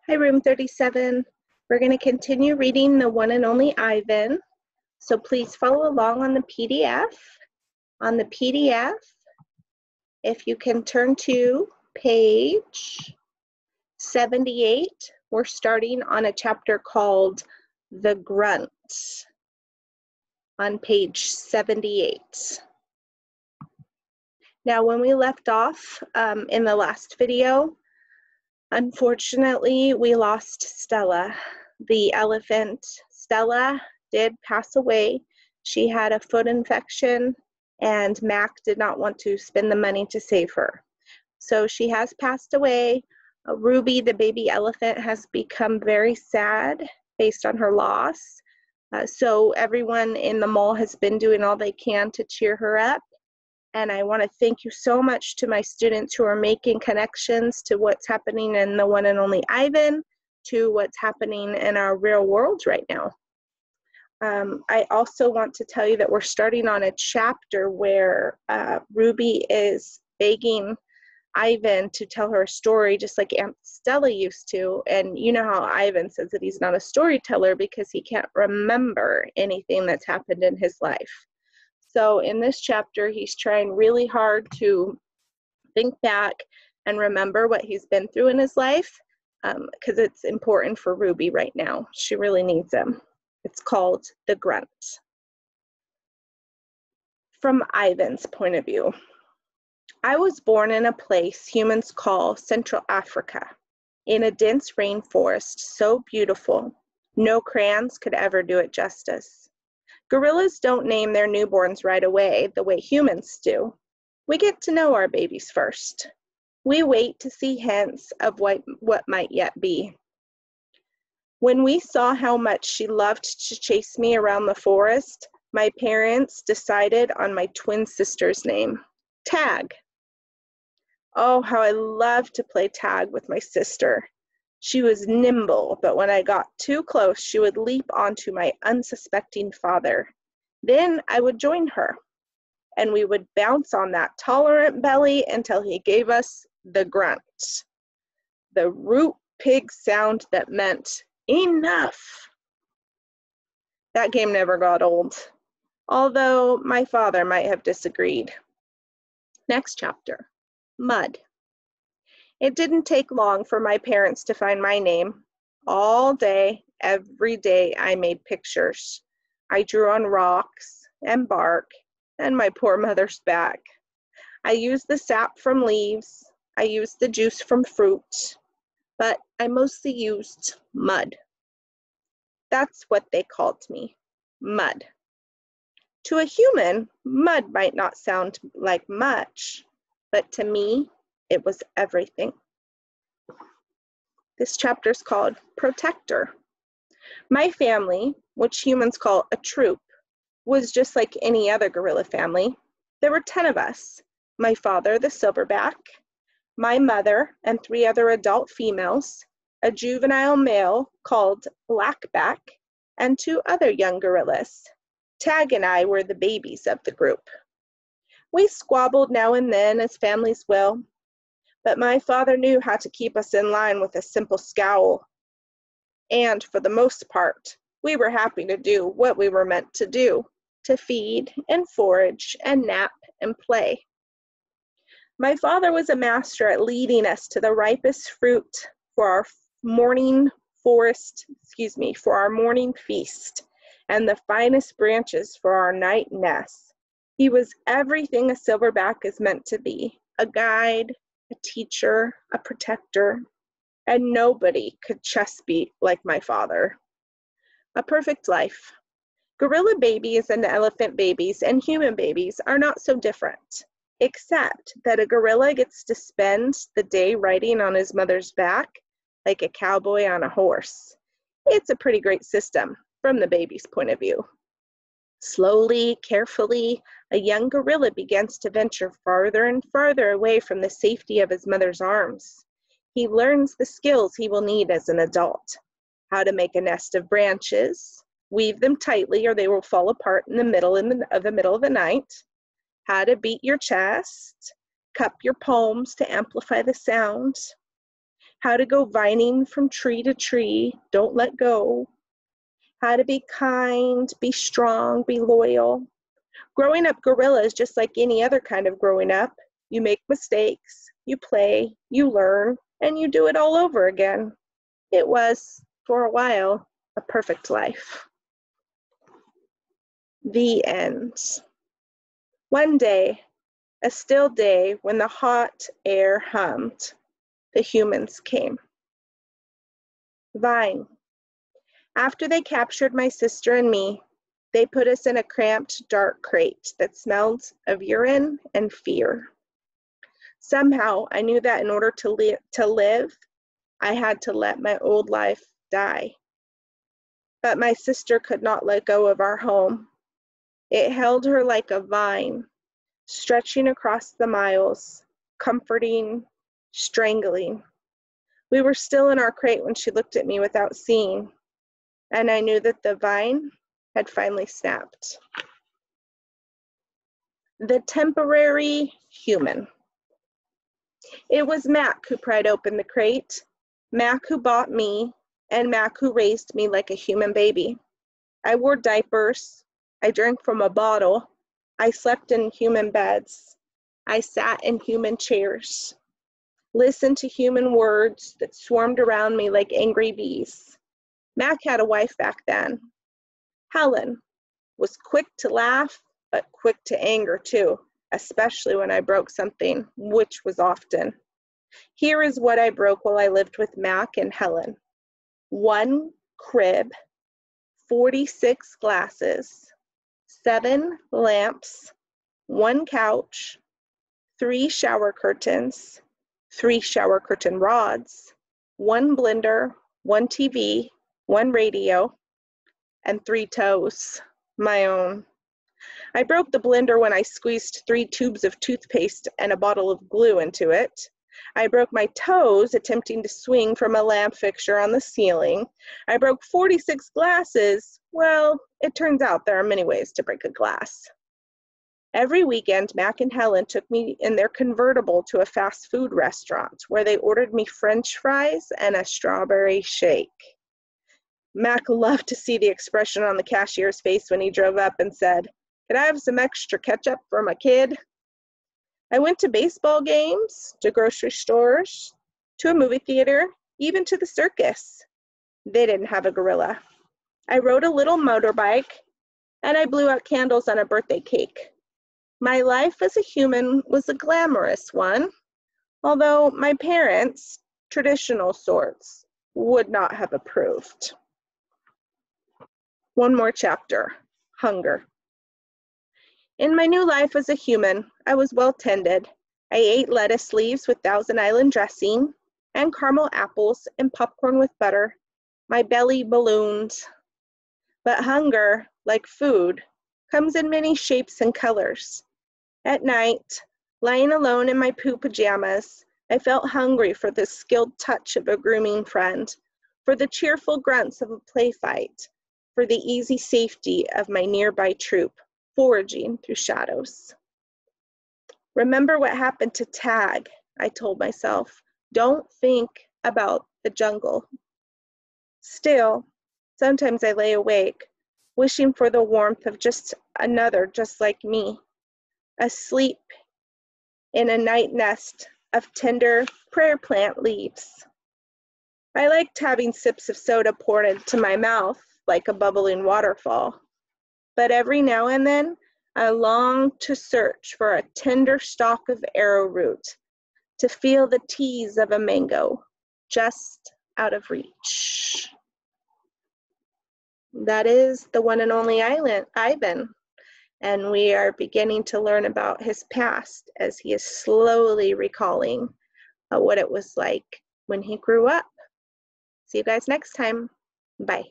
Hi, room 37. We're going to continue reading The One and Only Ivan. So please follow along on the PDF. On the PDF, if you can turn to page 78, we're starting on a chapter called The Grunt on page 78. Now, when we left off in the last video, unfortunately, we lost Stella, the elephant. Stella did pass away. She had a foot infection, and Mac did not want to spend the money to save her. So she has passed away. Ruby, the baby elephant, has become very sad based on her loss. So everyone in the mall has been doing all they can to cheer her up. And I want to thank you so much to my students who are making connections to what's happening in The One and Only Ivan, to what's happening in our real world right now. I also want to tell you that we're starting on a chapter where Ruby is begging Ivan to tell her a story, just like Aunt Stella used to. And you know how Ivan says that he's not a storyteller because he can't remember anything that's happened in his life. So in this chapter, he's trying really hard to think back and remember what he's been through in his life, because it's important for Ruby right now. She really needs him. It's called The Grunt. From Ivan's point of view, I was born in a place humans call Central Africa, in a dense rainforest so beautiful, no crayons could ever do it justice. Gorillas don't name their newborns right away the way humans do. We get to know our babies first. We wait to see hints of what might yet be. When we saw how much she loved to chase me around the forest, my parents decided on my twin sister's name, Tag. Oh, how I loved to play tag with my sister. She was nimble, but when I got too close, she would leap onto my unsuspecting father. Then I would join her, and we would bounce on that tolerant belly until he gave us the grunt, the root pig sound that meant enough. That game never got old, although my father might have disagreed. Next chapter, Mud. It didn't take long for my parents to find my name. All day, every day, I made pictures. I drew on rocks and bark and my poor mother's back. I used the sap from leaves. I used the juice from fruit, but I mostly used mud. That's what they called me, Mud. To a human, mud might not sound like much, but to me, it was everything. This chapter is called Protector. My family, which humans call a troop, was just like any other gorilla family. There were 10 of us. My father, the silverback, my mother and 3 other adult females, a juvenile male called Blackback, and 2 other young gorillas. Tag and I were the babies of the group. We squabbled now and then, as families will, but my father knew how to keep us in line with a simple scowl. And for the most part, we were happy to do what we were meant to do, to feed and forage and nap and play. My father was a master at leading us to the ripest fruit for our morning feast, and the finest branches for our night nest. He was everything a silverback is meant to be, a guide, a teacher, a protector, and nobody could chest beat like my father. A perfect life. Gorilla babies and elephant babies and human babies are not so different, except that a gorilla gets to spend the day riding on his mother's back like a cowboy on a horse. It's a pretty great system from the baby's point of view. Slowly, carefully, a young gorilla begins to venture farther and farther away from the safety of his mother's arms. He learns the skills he will need as an adult: how to make a nest of branches, weave them tightly or they will fall apart in the middle of the night, how to beat your chest, cup your palms to amplify the sound. how to go vining from tree to tree, don't let go, how to be kind, be strong, be loyal. Growing up gorilla is just like any other kind of growing up. You make mistakes, you play, you learn, and you do it all over again. It was, for a while, a perfect life. The end. One day, a still day when the hot air hummed, the humans came. Vine. After they captured my sister and me, they put us in a cramped, dark crate that smelled of urine and fear. Somehow, I knew that in order to live, I had to let my old life die. But my sister could not let go of our home. It held her like a vine, stretching across the miles, comforting, strangling. We were still in our crate when she looked at me without seeing, and I knew that the vine had finally snapped. The temporary human. It was Mac who pried open the crate, Mac who bought me, and Mac who raised me like a human baby. I wore diapers, I drank from a bottle, I slept in human beds, I sat in human chairs, listened to human words that swarmed around me like angry bees. Mac had a wife back then. Helen was quick to laugh, but quick to anger too, especially when I broke something, which was often. Here is what I broke while I lived with Mac and Helen. 1 crib, 46 glasses, 7 lamps, 1 couch, 3 shower curtains, 3 shower curtain rods, 1 blender, 1 TV, 1 radio, and 3 toes, my own. I broke the blender when I squeezed 3 tubes of toothpaste and a bottle of glue into it. I broke my toes attempting to swing from a lamp fixture on the ceiling. I broke 46 glasses. Well, it turns out there are many ways to break a glass. Every weekend, Mac and Helen took me in their convertible to a fast food restaurant where they ordered me French fries and a strawberry shake. Mac loved to see the expression on the cashier's face when he drove up and said, "Could I have some extra ketchup for my kid?" I went to baseball games, to grocery stores, to a movie theater, even to the circus. They didn't have a gorilla. I rode a little motorbike, and I blew out candles on a birthday cake. My life as a human was a glamorous one, although my parents, traditional sorts, would not have approved. One more chapter, hunger. In my new life as a human, I was well tended. I ate lettuce leaves with Thousand Island dressing and caramel apples and popcorn with butter. My belly ballooned. But hunger, like food, comes in many shapes and colors. At night, lying alone in my poo pajamas, I felt hungry for the skilled touch of a grooming friend, for the cheerful grunts of a play fight, for the easy safety of my nearby troop, foraging through shadows. Remember what happened to Tag, I told myself. Don't think about the jungle. Still, sometimes I lay awake, wishing for the warmth of just another just like me, asleep in a night nest of tender prayer plant leaves. I liked having sips of soda poured into my mouth like a bubbling waterfall. But every now and then, I longed to search for a tender stalk of arrowroot, to feel the tease of a mango just out of reach. That is the one and only Ivan, and we are beginning to learn about his past as he is slowly recalling what it was like when he grew up. See you guys next time. Bye.